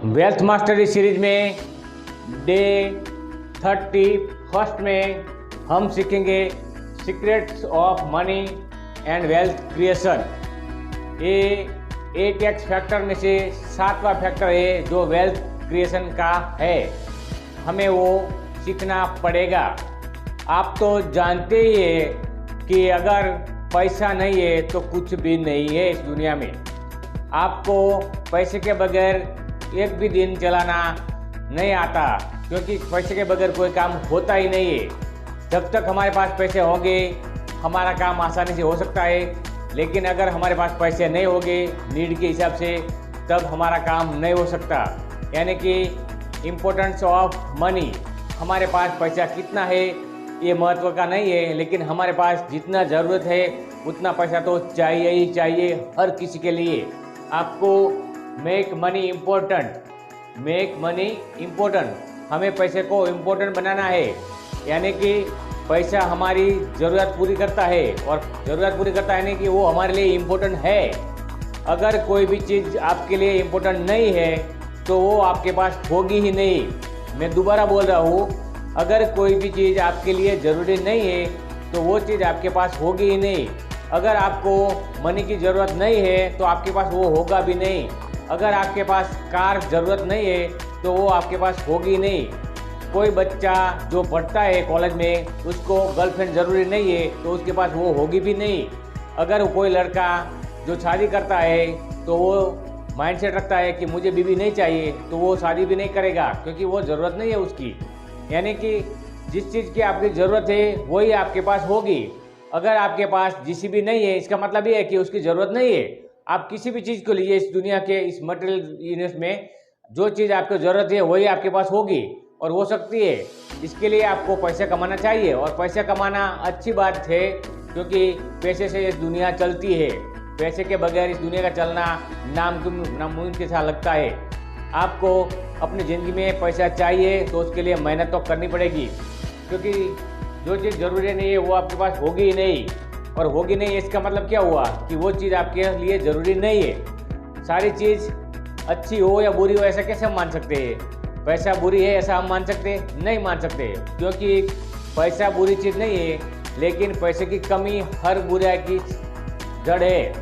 Wealth mastery series में day 31 में हम सीखेंगे secrets of money and wealth creation. ये 8x फैक्टर में से 7वां फैक्टर है जो वेल्थ क्रिएशन का है। हमें वो सीखना पड़ेगा। आप तो जानते ही है कि अगर पैसा नहीं है तो कुछ भी नहीं है इस दुनिया में। आपको पैसे के बगैर एक भी दिन चलाना नहीं आता, क्योंकि पैसे के बगैर कोई काम होता ही नहीं है। जब तक हमारे पास पैसे होंगे हमारा काम आसानी से हो सकता है, लेकिन अगर हमारे पास पैसे नहीं होंगे नीड के हिसाब से तब हमारा काम नहीं हो सकता। यानी कि इम्पोर्टेंस ऑफ मनी, हमारे पास पैसा कितना है ये महत्व का नहीं है, लेकिन हमारे पास जितना ज़रूरत है उतना पैसा तो चाहिए ही चाहिए हर किसी के लिए। आपको मेक मनी इम्पोर्टेंट, हमें पैसे को इम्पोर्टेंट बनाना है। यानी कि पैसा हमारी ज़रूरत पूरी करता है, और ज़रूरत पूरी करता है यानी कि वो हमारे लिए इम्पोर्टेंट है। अगर कोई भी चीज़ आपके लिए इम्पोर्टेंट नहीं है तो वो आपके पास होगी ही नहीं। मैं दोबारा बोल रहा हूँ, अगर कोई भी चीज़ आपके लिए ज़रूरी नहीं है तो वो चीज़ आपके पास होगी ही नहीं। अगर आपको मनी की ज़रूरत नहीं है तो आपके पास वो होगा भी नहीं। अगर आपके पास कार ज़रूरत नहीं है तो वो आपके पास होगी नहीं। कोई बच्चा जो पढ़ता है कॉलेज में उसको गर्लफ्रेंड ज़रूरी नहीं है तो उसके पास वो होगी भी नहीं। अगर कोई लड़का जो शादी करता है तो वो माइंडसेट रखता है कि मुझे बीवी नहीं चाहिए तो वो शादी भी नहीं करेगा, क्योंकि वो ज़रूरत नहीं है उसकी। यानी कि जिस चीज़ की आपकी ज़रूरत है वही आपके पास होगी। अगर आपके पास जीसीबी नहीं है इसका मतलब ये है कि उसकी ज़रूरत नहीं है। आप किसी भी चीज़ को लीजिए, इस दुनिया के इस मटेरियल यूनिवर्स में जो चीज़ आपको ज़रूरत है वही आपके पास होगी और हो सकती है। इसके लिए आपको पैसा कमाना चाहिए, और पैसा कमाना अच्छी बात है क्योंकि पैसे से ये दुनिया चलती है। पैसे के बगैर इस दुनिया का चलना नामुमकिन सा लगता है। आपको अपनी ज़िंदगी में पैसा चाहिए तो उसके लिए मेहनत तो करनी पड़ेगी, क्योंकि जो चीज़ ज़रूरी नहीं है वो आपके पास होगी ही नहीं। और होगी नहीं इसका मतलब क्या हुआ कि वो चीज़ आपके लिए ज़रूरी नहीं है। सारी चीज़ अच्छी हो या बुरी हो ऐसा कैसे हम मान सकते हैं? पैसा बुरी है ऐसा हम मान सकते हैं? नहीं मान सकते, क्योंकि पैसा बुरी चीज़ नहीं है, लेकिन पैसे की कमी हर बुराई की जड़ है।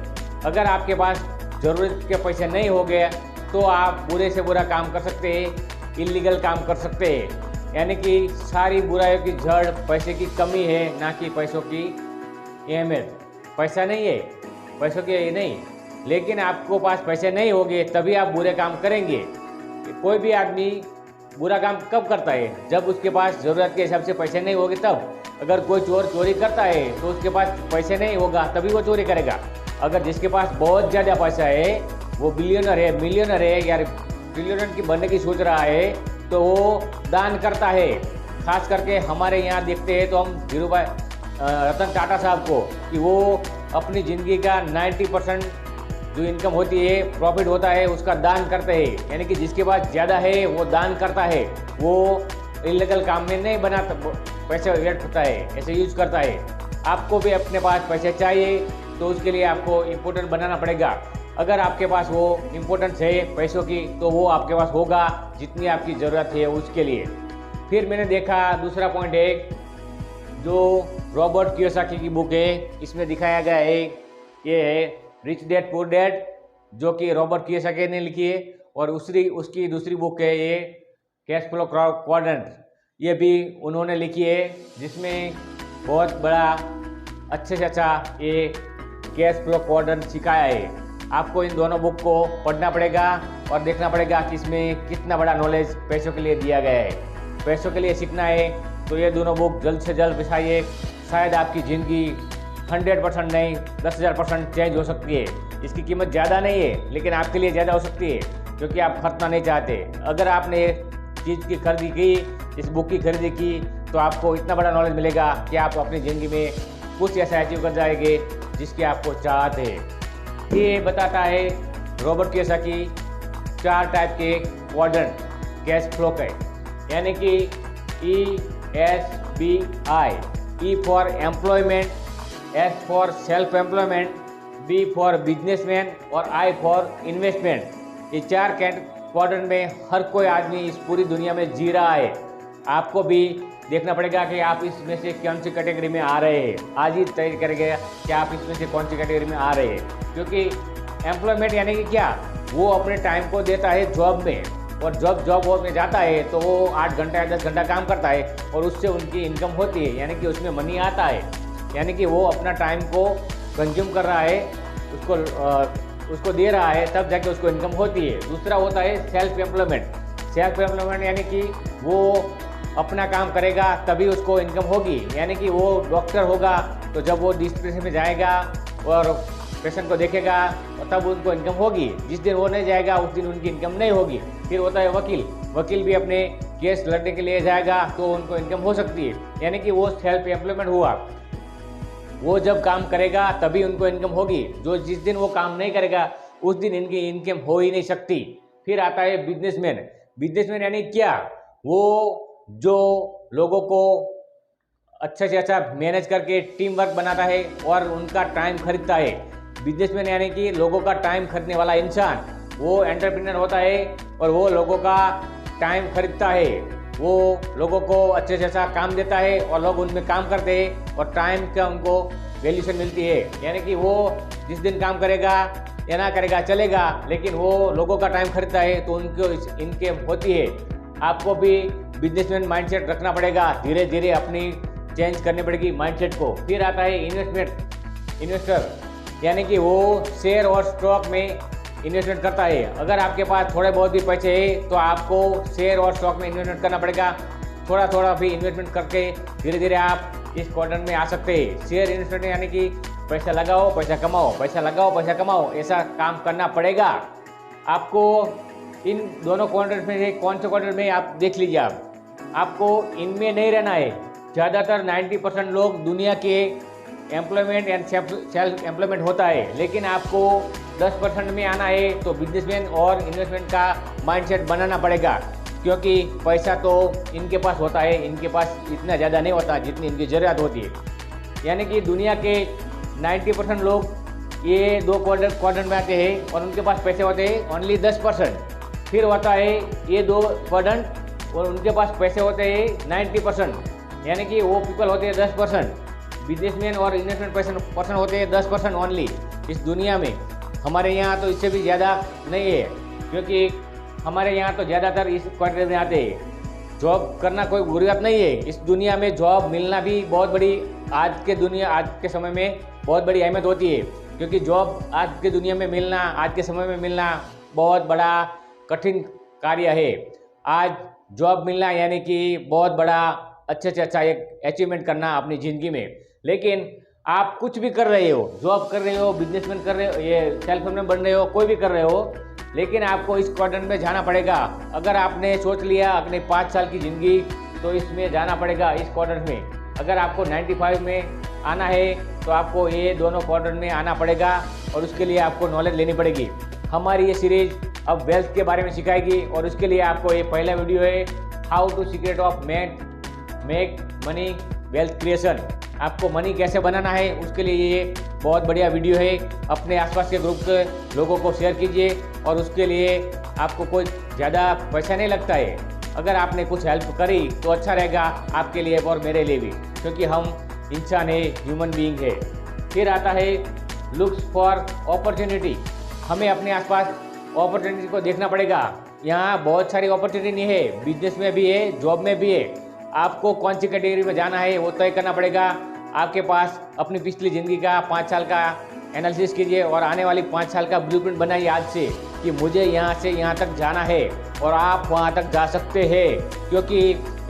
अगर आपके पास ज़रूरत के पैसे नहीं हो गए तो आप बुरे से बुरा काम कर सकते हैं, इलीगल काम कर सकते हैं। यानी कि सारी बुराइयों की जड़ पैसे की कमी है, ना कि पैसों की अहमियत। पैसा नहीं है, पैसों की नहीं, लेकिन आपको पास पैसे नहीं होंगे तभी आप बुरे काम करेंगे। कोई भी आदमी बुरा काम कब करता है? जब उसके पास ज़रूरत के हिसाब से पैसे नहीं होंगे तब। अगर कोई चोर चोरी करता है तो उसके पास पैसे नहीं होगा तभी वो चोरी करेगा। अगर जिसके पास बहुत ज़्यादा पैसा है, वो बिलियनर है, मिलियनर है या ट्रिलियनर की बनने की सोच रहा है, तो वो दान करता है। खास करके हमारे यहाँ देखते हैं तो हम धीरूभाई रतन टाटा साहब को, कि वो अपनी ज़िंदगी का 90% जो इनकम होती है, प्रॉफिट होता है, उसका दान करते हैं। यानी कि जिसके पास ज़्यादा है वो दान करता है, वो इलीगल काम में नहीं बनाता, पैसे वेस्ट होता है, ऐसे यूज करता है। आपको भी अपने पास पैसे चाहिए तो उसके लिए आपको इम्पोर्टेंट बनाना पड़ेगा। अगर आपके पास वो इम्पोर्टेंस है पैसों की तो वो आपके पास होगा जितनी आपकी ज़रूरत है उसके लिए। फिर मैंने देखा दूसरा पॉइंट है जो रॉबर्ट कियोसाकी की बुक है, इसमें दिखाया गया है, ये है रिच डैड पुअर डैड, जो कि रॉबर्ट कियोसाकी ने लिखी है। और उसकी दूसरी बुक है ये कैश फ्लो क्वाड्रेंट, ये भी उन्होंने लिखी है, जिसमें बहुत बड़ा अच्छे से अच्छा ये कैश फ्लो क्वाड्रेंट सिखाया है। आपको इन दोनों बुक को पढ़ना पड़ेगा और देखना पड़ेगा कि इसमें कितना बड़ा नॉलेज पैसों के लिए दिया गया है। पैसों के लिए सीखना है तो ये दोनों बुक जल्द से जल्द बिछाइए। शायद आपकी ज़िंदगी 100% नहीं 10,000% चेंज हो सकती है। इसकी कीमत ज़्यादा नहीं है, लेकिन आपके लिए ज़्यादा हो सकती है, क्योंकि आप खरीदना नहीं चाहते। अगर आपने चीज़ की खरीदी की, इस बुक की खरीदी की, तो आपको इतना बड़ा नॉलेज मिलेगा कि आप अपनी ज़िंदगी में कुछ ऐसा अचीव कर जाएंगे जिसकी आपको चाहत है। ये बताता है रॉबर्ट कियोसाकी 4 टाइप के क्वाड्रेंट कैश फ्लो के, यानी कि ESBI, E for employment, S for self employment, B for businessman और I फॉर इन्वेस्टमेंट। ये 4 क्वाड्रेंट में हर कोई आदमी इस पूरी दुनिया में जी रहा है। आपको भी देखना पड़ेगा कि आप इसमें से कौन सी कैटेगरी में आ रहे हैं। आज ही तय करेंगे कि आप इसमें से कौन सी कैटेगरी में आ रहे हैं, क्योंकि एम्प्लॉयमेंट यानी कि क्या, वो अपने टाइम को देता है जॉब में, और जब जॉब में जाता है तो वो 8 घंटा या 10 घंटा काम करता है और उससे उनकी इनकम होती है, यानी कि उसमें मनी आता है, यानी कि वो अपना टाइम को कंज्यूम कर रहा है, उसको दे रहा है, तब जाके उसको इनकम होती है। दूसरा होता है सेल्फ एम्प्लॉयमेंट। सेल्फ एम्प्लॉयमेंट यानी कि वो अपना काम करेगा तभी उसको इनकम होगी, यानी कि वो डॉक्टर होगा तो जब वो डिस्पेंसरी में जाएगा और पेशेंट को देखेगा और तब उनको इनकम होगी। जिस दिन वो नहीं जाएगा उस दिन उनकी इनकम नहीं होगी। फिर होता है वकील। वकील भी अपने केस लड़ने के लिए जाएगा तो उनको इनकम हो सकती है, यानी कि वो सेल्फ एम्प्लॉयमेंट हुआ। वो जब काम करेगा तभी उनको इनकम होगी। जो जिस दिन वो काम नहीं करेगा उस दिन इनकी इनकम हो ही नहीं सकती। फिर आता है बिजनेसमैन। बिजनेसमैन यानी क्या, वो जो लोगों को अच्छे से अच्छा मैनेज करके टीम वर्क बनाता है और उनका टाइम खरीदता है। बिजनेसमैन यानी कि लोगों का टाइम खरीदने वाला इंसान, वो एंटरप्रेन्योर होता है और वो लोगों का टाइम खरीदता है। वो लोगों को अच्छे से अच्छा काम देता है और लोग उनमें काम करते हैं और टाइम का उनको वैल्यूशन मिलती है, यानी कि वो जिस दिन काम करेगा या ना करेगा चलेगा, लेकिन वो लोगों का टाइम खरीदता है तो उनको इनकम होती है। आपको भी बिजनेसमैन माइंडसेट रखना पड़ेगा, धीरे धीरे अपनी चेंज करनी पड़ेगी माइंडसेट को। फिर आता है इन्वेस्टर, यानी कि वो शेयर और स्टॉक में इन्वेस्टमेंट करता है। अगर आपके पास थोड़े बहुत भी पैसे हैं तो आपको शेयर और स्टॉक में इन्वेस्टमेंट करना पड़ेगा। थोड़ा थोड़ा भी इन्वेस्टमेंट करके धीरे धीरे आप इस क्वाड्रेंट में आ सकते हैं। शेयर इन्वेस्टमेंट यानी कि पैसा लगाओ पैसा कमाओ, पैसा लगाओ पैसा कमाओ, ऐसा काम करना पड़ेगा आपको। इन दोनों क्वाड्रेंट में से कौन से क्वाड्रेंट में आप देख लीजिए। आपको इनमें नहीं रहना है। ज़्यादातर 90% लोग दुनिया के एम्प्लॉयमेंट एंड सेल्फ एम्प्लॉयमेंट होता है, लेकिन आपको 10% में आना है तो बिजनेसमैन और इन्वेस्टमेंट का माइंडसेट बनाना पड़ेगा, क्योंकि पैसा तो इनके पास होता है, इनके पास इतना ज़्यादा नहीं होता जितनी इनकी ज़रूरत होती है। यानी कि दुनिया के 90% लोग ये दो क्वाड्रेंट में आते हैं और उनके पास पैसे होते हैं ओनली 10%। फिर होता है ये दो क्वाड्रेंट और उनके पास पैसे होते हैं 90%, यानी कि वो पीपल होते हैं 10%। बिजनेसमैन और इन्वेस्टमेंट पर्सन होते हैं 10% ओनली इस दुनिया में। हमारे यहाँ तो इससे भी ज़्यादा नहीं है, क्योंकि हमारे यहाँ तो ज़्यादातर इस क्वाड्रेंट में आते हैं। जॉब करना कोई ज़रूरत नहीं है। इस दुनिया में जॉब मिलना भी बहुत बड़ी आज के समय में बहुत बड़ी अहमियत होती है, क्योंकि जॉब आज के दुनिया में मिलना, आज के समय में मिलना बहुत बड़ा कठिन कार्य है। आज जॉब मिलना यानी कि बहुत बड़ा अच्छे से अच्छा एक अचीवमेंट करना अपनी ज़िंदगी में। लेकिन आप कुछ भी कर रहे हो, जॉब कर रहे हो, बिजनेसमैन कर रहे हो, ये सेल्फ एम्प्लॉयमेंट बन रहे हो, कोई भी कर रहे हो, लेकिन आपको इस क्वाड्रेंट में जाना पड़ेगा। अगर आपने सोच लिया अपने 5 साल की ज़िंदगी तो इसमें जाना पड़ेगा इस क्वाड्रेंट में। अगर आपको 95 में आना है तो आपको ये दोनों क्वाड्रेंट में आना पड़ेगा और उसके लिए आपको नॉलेज लेनी पड़ेगी। हमारी ये सीरीज अब वेल्थ के बारे में सिखाएगी और उसके लिए आपको ये पहला वीडियो है, how to secret of make money wealth creation. आपको मनी कैसे बनाना है उसके लिए ये बहुत बढ़िया वीडियो है। अपने आसपास के ग्रुप के लोगों को शेयर कीजिए और उसके लिए आपको कोई ज़्यादा पैसा नहीं लगता है। अगर आपने कुछ हेल्प करी तो अच्छा रहेगा आपके लिए और मेरे लिए भी, क्योंकि हम इंसान है, ह्यूमन बीइंग है। फिर आता है लुक्स फॉर अपॉर्चुनिटी। हमें अपने आसपास अपॉर्चुनिटी को देखना पड़ेगा। यहाँ बहुत सारी अपॉर्चुनिटी है, बिजनेस में भी है, जॉब में भी है। आपको कौन सी कैटेगरी में जाना है वो तय करना पड़ेगा। आपके पास अपनी पिछली ज़िंदगी का 5 साल का एनालिसिस कीजिए और आने वाली 5 साल का ब्लूप्रिंट बनाइए आज से कि मुझे यहाँ से यहाँ तक जाना है और आप वहाँ तक जा सकते हैं। क्योंकि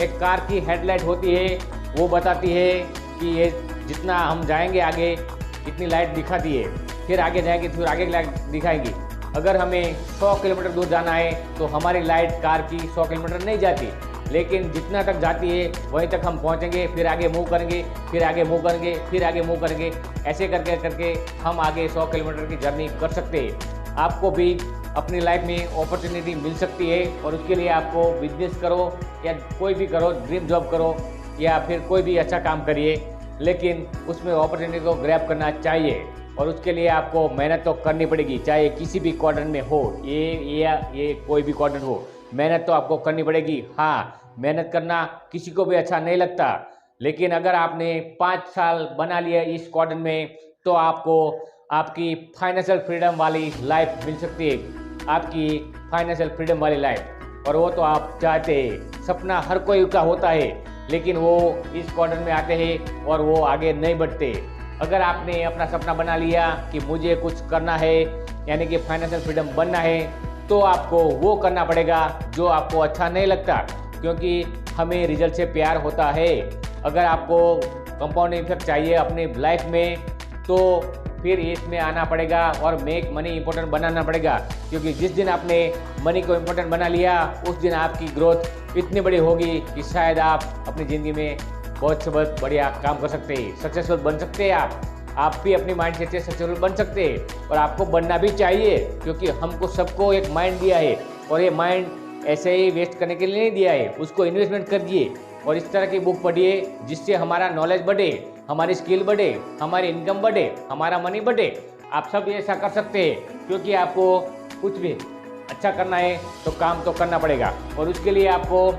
एक कार की हेडलाइट होती है, वो बताती है कि ये जितना हम जाएंगे आगे इतनी लाइट दिखाती है, फिर आगे जाएंगे फिर आगे की लाइट दिखाएगी। अगर हमें 100 किलोमीटर दूर जाना है तो हमारी लाइट कार की 100 किलोमीटर नहीं जाती, लेकिन जितना तक जाती है वहीं तक हम पहुंचेंगे, फिर आगे मूव करेंगे, फिर आगे मूव करेंगे, फिर आगे मूव करेंगे। ऐसे करके करके हम आगे 100 किलोमीटर की जर्नी कर सकते हैं। आपको भी अपनी लाइफ में अपॉर्चुनिटी मिल सकती है और उसके लिए आपको बिजनेस करो या कोई भी करो, ड्रीम जॉब करो या फिर कोई भी अच्छा काम करिए, लेकिन उसमें अपॉर्चुनिटी को ग्रैब करना चाहिए और उसके लिए आपको मेहनत तो करनी पड़ेगी, चाहे किसी भी क्वाड्रेंट में हो, ये कोई भी क्वाड्रेंट हो, मेहनत तो आपको करनी पड़ेगी। हाँ, मेहनत करना किसी को भी अच्छा नहीं लगता, लेकिन अगर आपने 5 साल बना लिया इस क्वाड्रेंट में तो आपको आपकी फाइनेंशियल फ्रीडम वाली लाइफ मिल सकती है, आपकी फाइनेंशियल फ्रीडम वाली लाइफ। और वो तो आप चाहते हैं, सपना हर कोई का होता है, लेकिन वो इस क्वाड्रेंट में आते हैं और वो आगे नहीं बढ़ते। अगर आपने अपना सपना बना लिया कि मुझे कुछ करना है, यानी कि फाइनेंशियल फ्रीडम बनना है, तो आपको वो करना पड़ेगा जो आपको अच्छा नहीं लगता, क्योंकि हमें रिजल्ट से प्यार होता है। अगर आपको कंपाउंडिंग इफेक्ट चाहिए अपनी लाइफ में तो फिर इसमें आना पड़ेगा और मेक मनी इंपॉर्टेंट बनाना पड़ेगा, क्योंकि जिस दिन आपने मनी को इंपॉर्टेंट बना लिया उस दिन आपकी ग्रोथ इतनी बड़ी होगी कि शायद आप अपनी ज़िंदगी में बहुत से बहुत बढ़िया काम कर सकते हैं, सक्सेसफुल बन सकते हैं। आप भी अपनी माइंड सेट से सक्सेसफुल बन सकते हैं और आपको बनना भी चाहिए, क्योंकि हमको सबको एक माइंड दिया है और ये माइंड ऐसे ही वेस्ट करने के लिए नहीं दिया है। उसको इन्वेस्टमेंट करिए और इस तरह की बुक पढ़िए जिससे हमारा नॉलेज बढ़े, हमारी स्किल बढ़े, हमारी इनकम बढ़े, हमारा मनी बढ़े। आप सब ऐसा कर सकते हैं, क्योंकि आपको कुछ भी अच्छा करना है तो काम तो करना पड़ेगा, और उसके लिए आपको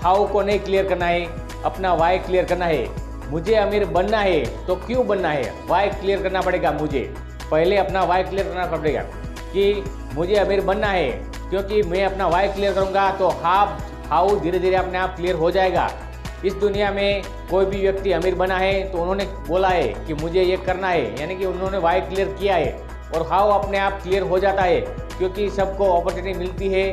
हाउ को नहीं क्लियर करना है, अपना वाई क्लियर करना है। मुझे अमीर बनना है तो क्यों बनना है, वाई क्लियर करना पड़ेगा। मुझे पहले अपना वाई क्लियर करना पड़ेगा कि मुझे अमीर बनना है, क्योंकि मैं अपना वाई क्लियर करूँगा तो हाउ धीरे धीरे अपने आप क्लियर हो जाएगा। इस दुनिया में कोई भी व्यक्ति अमीर बना है तो उन्होंने बोला है कि मुझे ये करना है, यानी कि उन्होंने वाई क्लियर किया है, और हाउ अपने आप क्लियर हो जाता है, क्योंकि सबको अपॉर्चुनिटी मिलती है,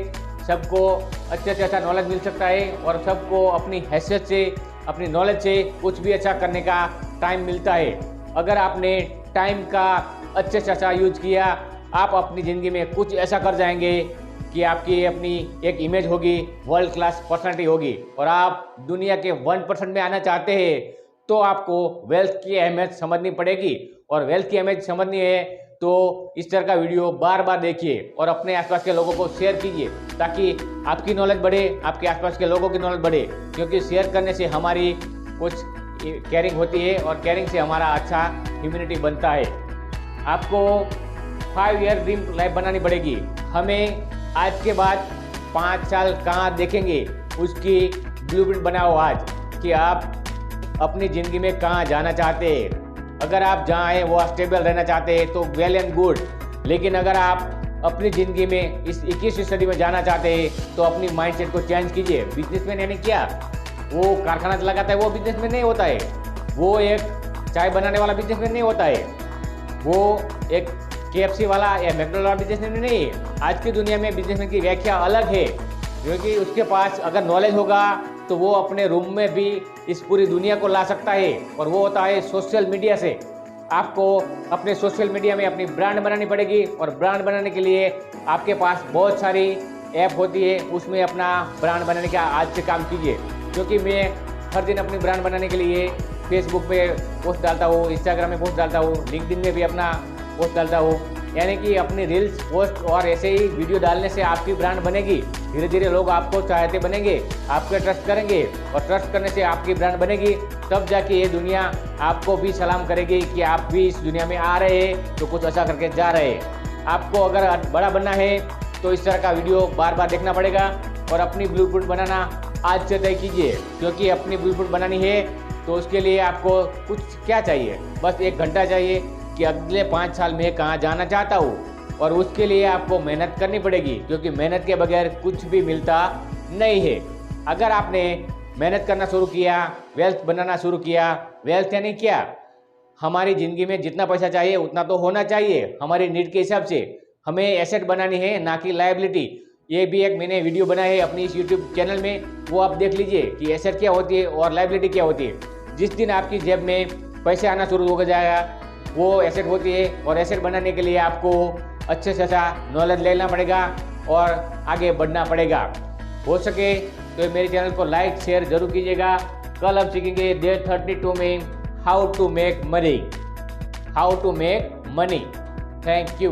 सबको अच्छे से अच्छा नॉलेज मिल सकता है, और सबको अपनी हैसियत से, अपनी नॉलेज से कुछ भी अच्छा करने का टाइम मिलता है। अगर आपने टाइम का अच्छे से अच्छा यूज किया, आप अपनी ज़िंदगी में कुछ ऐसा कर जाएंगे कि आपकी अपनी एक इमेज होगी, वर्ल्ड क्लास पर्सनालिटी होगी, और आप दुनिया के 1% में आना चाहते हैं तो आपको वेल्थ की अहमियत समझनी पड़ेगी। और वेल्थ की अहमियत समझनी है तो इस तरह का वीडियो बार बार देखिए और अपने आसपास के लोगों को शेयर कीजिए, ताकि आपकी नॉलेज बढ़े, आपके आसपास के लोगों की नॉलेज बढ़े, क्योंकि शेयर करने से हमारी कुछ केयरिंग होती है और केयरिंग से हमारा अच्छा ह्यूमैनिटी बनता है। आपको 5 ईयर ड्रीम लाइफ बनानी पड़ेगी। हमें आज के बाद 5 साल कहाँ देखेंगे उसकी ब्लूप्रिंट बनाओ आज, कि आप अपनी ज़िंदगी में कहाँ जाना चाहते हैं। अगर आप जहाँ हैं वो स्टेबल रहना चाहते हैं तो वेल एंड गुड, लेकिन अगर आप अपनी ज़िंदगी में इस 21वीं सदी में जाना चाहते हैं तो अपनी माइंडसेट को चेंज कीजिए। बिजनेसमैन यानी क्या, वो कारखाना लगाता है वो बिजनेसमैन नहीं होता है, वो एक चाय बनाने वाला बिजनेसमैन नहीं होता है, वो एक KFC वाला या मैकडॉनल्ड वाला बिजनेसमैन नहीं है। आज की दुनिया में बिजनेसमैन की व्याख्या अलग है, क्योंकि उसके पास अगर नॉलेज होगा तो वो अपने रूम में भी इस पूरी दुनिया को ला सकता है, और वो होता है सोशल मीडिया से। आपको अपने सोशल मीडिया में अपनी ब्रांड बनानी पड़ेगी, और ब्रांड बनाने के लिए आपके पास बहुत सारी ऐप होती है, उसमें अपना ब्रांड बनाने का आज से काम कीजिए। क्योंकि मैं हर दिन अपनी ब्रांड बनाने के लिए फेसबुक पे पोस्ट डालता हूँ, इंस्टाग्राम में पोस्ट डालता हूँ, लिंक्डइन में भी अपना पोस्ट डालता हूँ, यानी कि अपनी रील्स पोस्ट और ऐसे ही वीडियो डालने से आपकी ब्रांड बनेगी। धीरे धीरे लोग आपको चाहते बनेंगे, आपके ट्रस्ट करेंगे, और ट्रस्ट करने से आपकी ब्रांड बनेगी, तब जाके ये दुनिया आपको भी सलाम करेगी कि आप भी इस दुनिया में आ रहे हैं तो कुछ अच्छा करके जा रहे हैं। आपको अगर बड़ा बनना है तो इस तरह का वीडियो बार बार देखना पड़ेगा, और अपनी ब्लूप्रिंट बनाना आज से तय कीजिए, क्योंकि अपनी ब्लूप्रिंट बनानी है तो उसके लिए आपको कुछ क्या चाहिए, बस 1 घंटा चाहिए कि अगले 5 साल में कहाँ जाना चाहता हूँ, और उसके लिए आपको मेहनत करनी पड़ेगी, क्योंकि मेहनत के बगैर कुछ भी मिलता नहीं है। अगर आपने मेहनत करना शुरू किया, वेल्थ बनाना शुरू किया, वेल्थ यानी क्या, हमारी ज़िंदगी में जितना पैसा चाहिए उतना तो होना चाहिए हमारी नीड के हिसाब से। हमें एसेट बनानी है, ना कि लायबिलिटी। ये भी एक मैंने वीडियो बनाई है अपनी इस यूट्यूब चैनल में, वो आप देख लीजिए कि एसेट क्या होती है और लायबिलिटी क्या होती है। जिस दिन आपकी जेब में पैसे आना शुरू हो जाएगा वो एसेट होती है, और एसेट बनाने के लिए आपको अच्छे से अच्छा नॉलेज लेना पड़ेगा और आगे बढ़ना पड़ेगा। हो सके तो मेरे चैनल को लाइक शेयर जरूर कीजिएगा। कल हम सीखेंगे डे 32 में how to make money. Thank you.